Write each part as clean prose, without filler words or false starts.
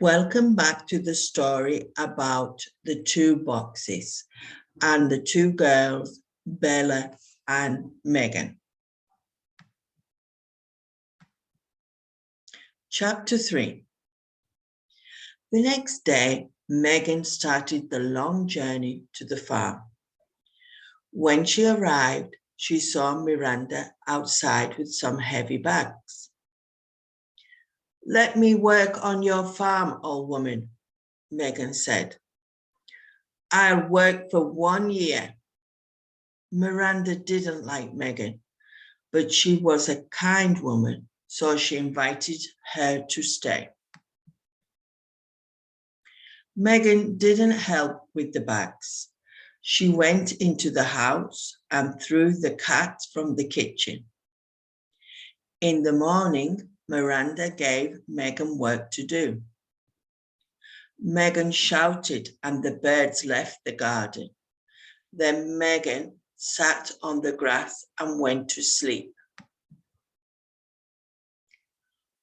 Welcome back to the story about the two boxes and the two girls, Bella and Megan. Chapter 3. The next day, Megan started the long journey to the farm. When she arrived, she saw Miranda outside with some heavy bags. "Let me work on your farm, old woman," Megan said. "I'll work for 1 year. Miranda didn't like Megan, but she was a kind woman, so she invited her to stay. Megan didn't help with the bags. She went into the house and threw the cat from the kitchen. In the morning, Miranda gave Megan work to do. Megan shouted and the birds left the garden. Then Megan sat on the grass and went to sleep.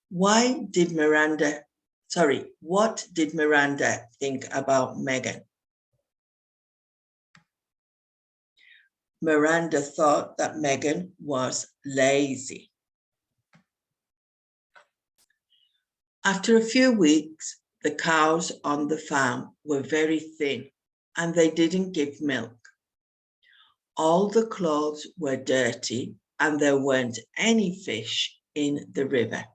What did Miranda think about Megan? Miranda thought that Megan was lazy. After a few weeks, the cows on the farm were very thin and they didn't give milk. All the clothes were dirty and there weren't any fish in the river.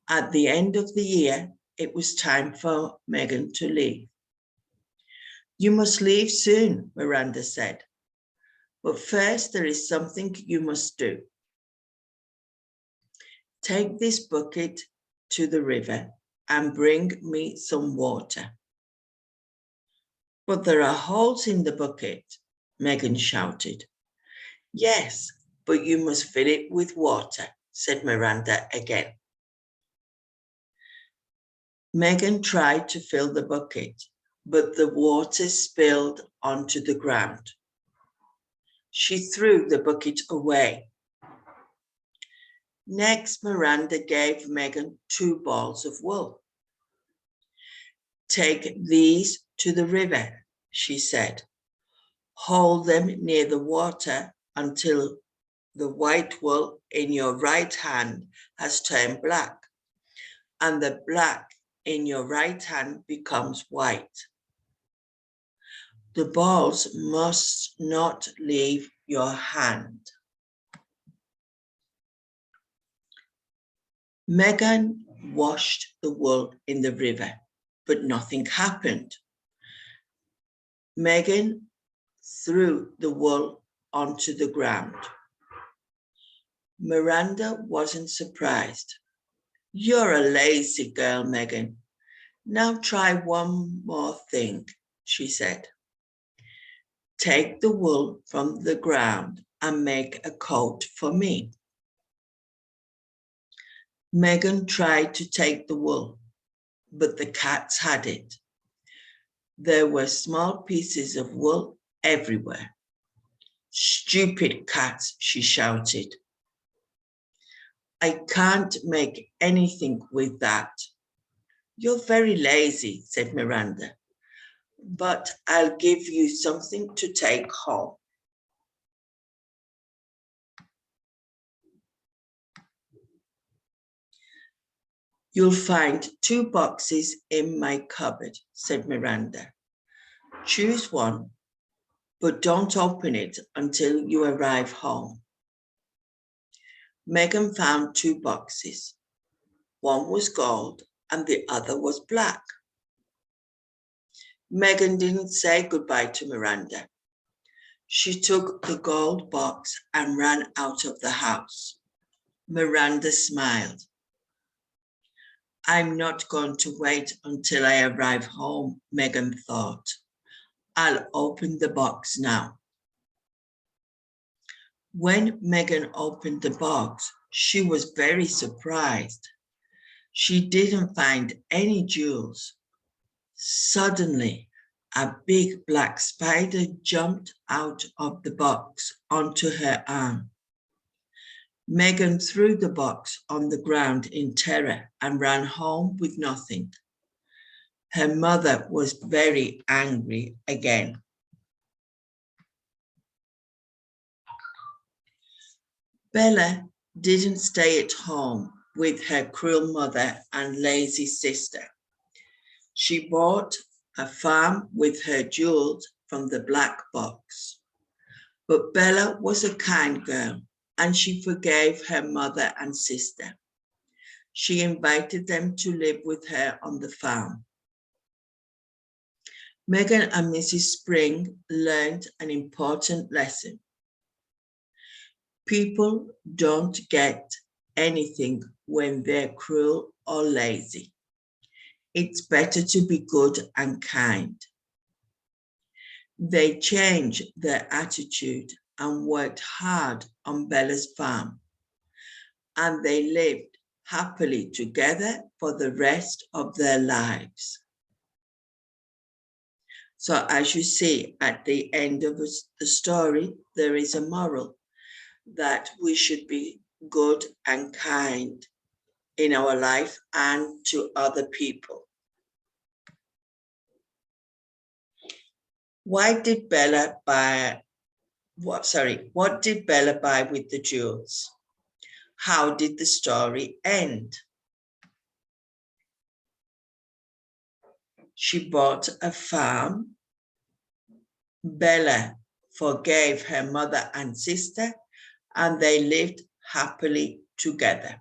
At the end of the year, it was time for Megan to leave. "You must leave soon," Miranda said. "But first there is something you must do. Take this bucket to the river and bring me some water." "But there are holes in the bucket," Megan shouted. "Yes, but you must fill it with water," said Miranda again. Megan tried to fill the bucket, but the water spilled onto the ground. She threw the bucket away. Next, Miranda gave Megan 2 balls of wool. "Take these to the river," she said. "Hold them near the water until the white wool in your right hand has turned black, and the black in your right hand becomes white. The balls must not leave your hand." Megan washed the wool in the river, but nothing happened. Megan threw the wool onto the ground. Miranda wasn't surprised. "You're a lazy girl, Megan. Now try one more thing," she said. "Take the wool from the ground and make a coat for me." Megan tried to take the wool, but the cats had it. There were small pieces of wool everywhere. "Stupid cats," she shouted. "I can't make anything with that." "You're very lazy," said Miranda, "but I'll give you something to take home." "You'll find 2 boxes in my cupboard," said Miranda. "Choose one, but don't open it until you arrive home." Megan found 2 boxes. One was gold and the other was black. Megan didn't say goodbye to Miranda. She took the gold box and ran out of the house. Miranda smiled. "I'm not going to wait until I arrive home," Megan thought. "I'll open the box now." When Megan opened the box, she was very surprised. She didn't find any jewels. Suddenly, a big black spider jumped out of the box onto her arm. Megan threw the box on the ground in terror and ran home with nothing. Her mother was very angry again. Bella didn't stay at home with her cruel mother and lazy sister. She bought a farm with her jewels from the black box. But Bella was a kind girl and she forgave her mother and sister. She invited them to live with her on the farm. Megan and Mrs. Spring learned an important lesson. People don't get anything when they're cruel or lazy. It's better to be good and kind. They changed their attitude and worked hard on Bella's farm, and they lived happily together for the rest of their lives. So as you see at the end of the story, there is a moral that we should be good and kind in our life and to other people. What did Bella buy with the jewels? How did the story end? She bought a farm. Bella forgave her mother and sister, and they lived happily together.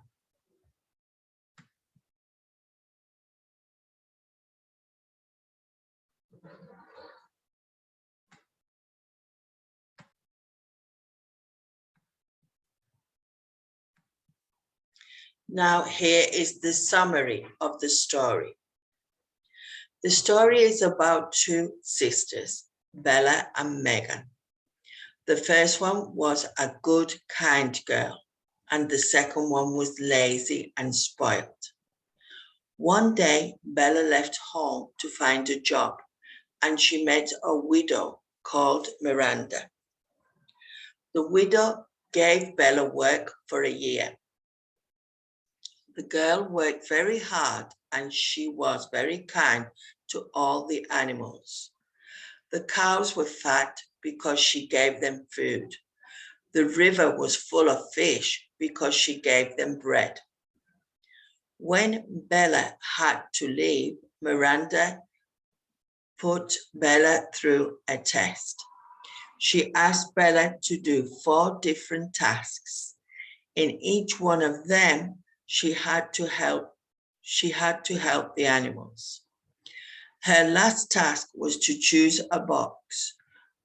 Now here is the summary of the story. The story is about two sisters, Bella and Megan. The first one was a good, kind girl, and the second one was lazy and spoiled. One day, Bella left home to find a job, and she met a widow called Miranda. The widow gave Bella work for a year. The girl worked very hard and she was very kind to all the animals. The cows were fat because she gave them food. The river was full of fish because she gave them bread. When Bella had to leave, Miranda put Bella through a test. She asked Bella to do 4 different tasks. In each one of them, she had to help the animals. Her last task was to choose a box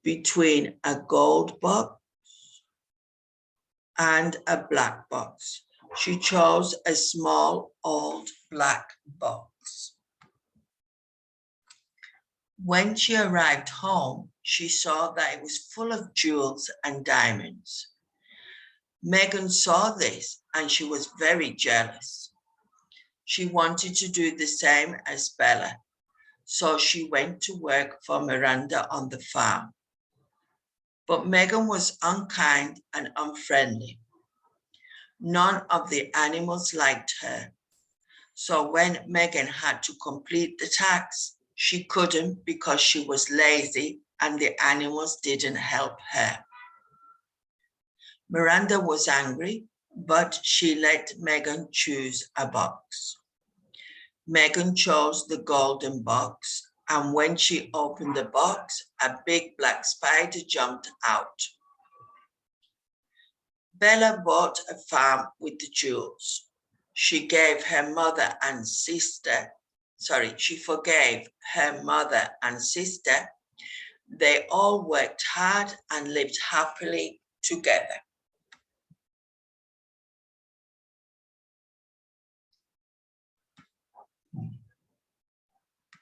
between a gold box and a black box. She chose a small old black box. When she arrived home, she saw that it was full of jewels and diamonds. Megan saw this and she was very jealous. She wanted to do the same as Bella, so she went to work for Miranda on the farm. But Megan was unkind and unfriendly. None of the animals liked her. So when Megan had to complete the task, she couldn't because she was lazy and the animals didn't help her. Miranda was angry, but she let Megan choose a box. Megan chose the golden box, and when she opened the box, a big black spider jumped out. Bella bought a farm with the jewels. She forgave her mother and sister. They all worked hard and lived happily together.